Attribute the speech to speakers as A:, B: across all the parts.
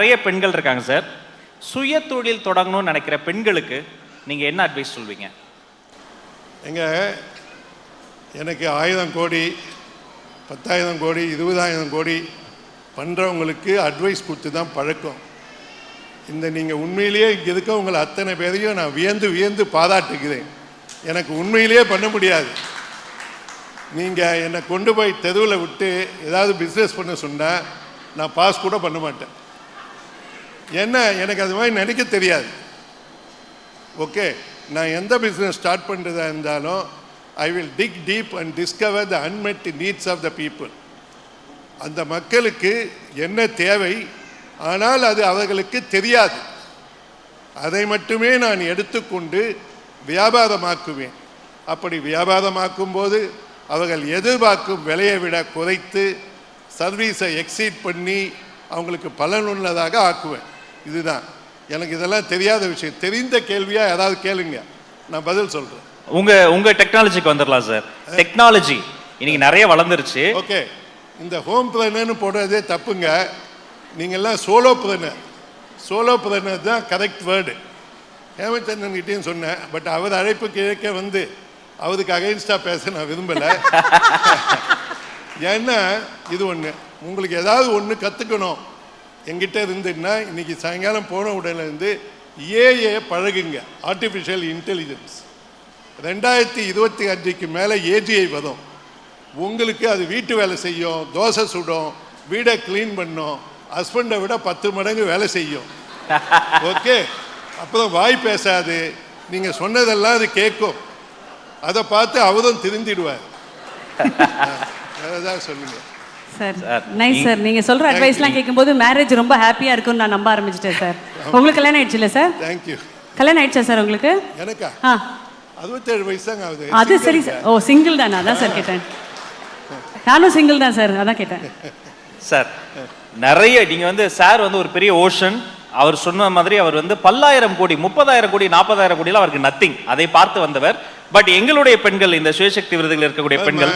A: நிறைய பெண்கள் இருக்காங்க சார். சுய தொழில் தொடங்கணும்னு நினைக்கிற பெண்களுக்கு நீங்க என்ன அட்வைஸ் சொல்வீங்க?
B: எனக்கு 1000 கோடி 10,000 கோடி 20,000 கோடி பண்ணுறவங்களுக்கு அட்வைஸ் கொடுத்து தான் பழக்கம். நீங்கள் உண்மையிலேயே இங்கே இருக்க உங்களை அத்தனை பேரையும் நான் வியந்து வியந்து பாராட்டுகிறேன். எனக்கு உண்மையிலேயே பண்ண முடியாது. நீங்கள் என்னை கொண்டு போய் தெருவில் விட்டு ஏதாவது பிஸ்னஸ் பண்ண சொன்னால் நான் பாஸ் கூட பண்ண மாட்டேன். எனக்கு அது மாதிரி நினைக்க தெரியாது. ஓகே, நான் எந்த பிஸ்னஸ் ஸ்டார்ட் பண்ணுறதா இருந்தாலும் I will dig deep and discover the unmet needs of the people. அந்த மக்களுக்கு என்ன தேவை, ஆனால் அது அவர்களுக்கு தெரியாது. அதை மட்டுமே நான் எடுத்துக்கொண்டு வியாபாரமாக்குவேன். அப்படி வியாபாரமாக்கும் போது அவர்கள் எதிர்பார்க்கும் விலையை விட குறைத்து சர்வீஸை எக்ஸீட் பண்ணி அவங்களுக்கு பலனுள்ளதாக ஆக்குவேன். இதுதான் எனக்கு. இதெல்லாம் தெரியாத விஷயம். தெரிந்த கேள்வியாக ஏதாவது கேளுங்க, நான் பதில் சொல்கிறேன்.
A: உங்க டெக்னாலஜிக்கு வந்துடலாம் சார். டெக்னாலஜி இன்னைக்கு நிறைய வளர்ந்துருச்சு.
B: ஓகே, இந்த ஹோம் ப்ரனர்னு போடுறதே தப்புங்க. நீங்கள்லாம் சோலோ ப்ரனர் தான் கரெக்ட் வேர்டு. ஹேமச்சந்திரன் கிட்டேயும் சொன்னேன். பட் அவர் அழைப்பு கிழக்க வந்து அவருக்கு அகைன்ஸ்டாக பேச நான் விரும்பலை. ஏன்னா இது ஒன்று, உங்களுக்கு ஏதாவது ஒன்று கற்றுக்கணும் என்கிட்ட இருந்துன்னா இன்றைக்கி சாயங்காலம் போன உடனே இருந்து ஏஏ பழகுங்க. ஆர்டிஃபிஷியல் இன்டெலிஜென்ஸ் 2025க்கு மேலே ஏஜிஐ வரும். உங்களுக்கு அது வீட்டு வேலை செய்யும், தோசை சுடும், வீடை க்ளீன் பண்ணும், ஹஸ்பண்டை விட 10 மடங்கு வேலை செய்யும். ஓகே, அப்புறம் வாய் பேசாது, நீங்கள் சொன்னதெல்லாம் அது கேட்கும். அதை பார்த்து அவரும் திருந்திடுவார். அதான் சொல்லுங்க
C: சார். Nice sir. நீங்க சொல்ற அட்வைஸ்லாம் கேட்கும்போது மேரேஜ் ரொம்ப ஹாப்பியா இருக்கும்னு நான் நம்ப ஆரம்பிச்சிட்டேன் சார். உங்களுக்கு கல்யாணம் ஆயிடுச்சு இல்ல சார்?
B: தேங்க்யூ.
C: கல்யாணம் ஆயிடுச்சா சார் உங்களுக்கு?
B: எனக்கா? 67 வயசு தாங்க ஆகுது.
C: அது சரி சார். ஓ, சிங்கிள் தானா? அதான் சார் கேட்டேன். நானும் சிங்கிள் தான் சார், அதான் கேட்டேன்.
A: சார் நிறைய நீங்க சார் ஒரு பெரிய ஓஷன். அவர் சொன்ன மாதிரி அவர் 10,000 கோடி 30,000 கோடி 40,000 கோடியில் அவருக்கு நத்திங். அதை பார்த்து வந்தவர். பட் எங்களுடைய பெண்கள், இந்த சுயசக்தி விருதுகள் இருக்கக்கூடிய பெண்கள்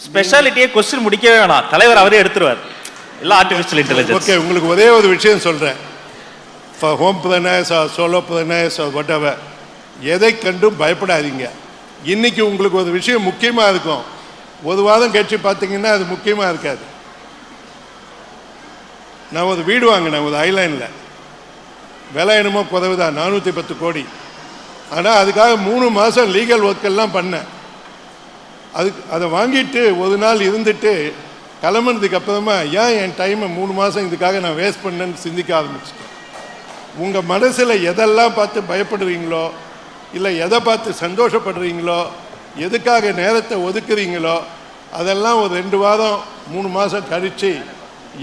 A: ஸ்பெஷாலிட்டியே கொஸ்டின் முடிக்கவே வேணாம், தலைவர் அவரே எடுத்துருவார். எல்லாம் ஆர்டிஃபிஷியல் இன்டெலிஜென்ஸ்.
B: ஓகே, உங்களுக்கு ஒரே ஒரு விஷயம் சொல்கிறேன். For homepreneurs or solopreneurs or whatever, எதை கண்டும் பயப்படாதீங்க. இன்றைக்கி உங்களுக்கு ஒரு விஷயம் முக்கியமாக இருக்கும், ஒரு வாரம் கழிச்சு பார்த்தீங்கன்னா அது முக்கியமாக இருக்காது. நான் ஒரு வீடு வாங்கினேன் ஒரு ஐலாண்டில். விலை என்னமோ குறைவு தான், 410 கோடி. ஆனால் அதுக்காக 3 மாதம் லீகல் ஒர்க்கெல்லாம் பண்ணேன். அதை வாங்கிட்டு ஒரு நாள் இருந்துட்டு கிளம்புனதுக்கு அப்புறமா ஏன் என் டைமை 3 மாதம் இதுக்காக நான் வேஸ்ட் பண்ணேன்னு சிந்திக்க ஆரம்பிச்சிட்டேன். உங்கள் மனசில் எதெல்லாம் பார்த்து பயப்படுறீங்களோ, இல்லை எதை பார்த்து சந்தோஷப்படுறீங்களோ, எதுக்காக நேரத்தை ஒதுக்குறீங்களோ, அதெல்லாம் ஒரு 2 வாரம் 3 மாதம் கழித்து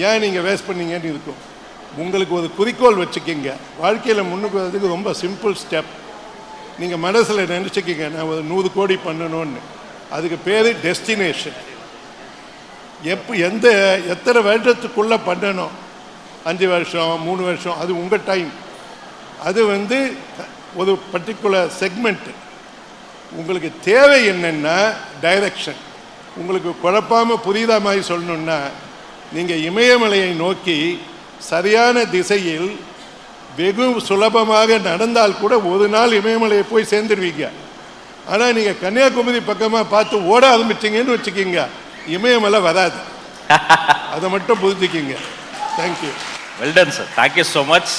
B: ஏன் நீங்கள் வேஸ்ட் பண்ணீங்கன்னு இருக்கும். உங்களுக்கு ஒரு குறிக்கோள் வச்சுக்கிங்க. வாழ்க்கையில் முன்னுக்கு வரதுக்கு ரொம்ப சிம்பிள் ஸ்டெப். நீங்கள் மனசில் நினச்சிக்கிங்க, நான் ஒரு 100 கோடி பண்ணணும்னு. அதுக்கு பேர் டெஸ்டினேஷன். எத்தனை வருஷத்துக்குள்ளே பண்ணணும், 5 வருஷம் 3 வருஷம், அது உங்கள் டைம். அது ஒரு பர்டிகுலர் செக்மெண்ட்டு. உங்களுக்கு தேவை என்னென்னா டைரக்ஷன். உங்களுக்கு குழப்பாமல் புரியுதா மாதிரி சொல்லணுன்னா, நீங்கள் இமயமலையை நோக்கி சரியான திசையில் வெகு சுலபமாக நடந்தால் கூட ஒரு நாள் இமயமலையை போய் சேர்ந்துடுவீங்க. ஆனால் நீங்கள் கன்னியாகுமரி பக்கமாக பார்த்து ஓட ஆரம்பிச்சிங்கன்னு வச்சுக்கிங்க, இமயமலை வராது. அதை மட்டும் புரிஞ்சுக்கிங்க. Thank you.
A: Well done sir. Thank you so much.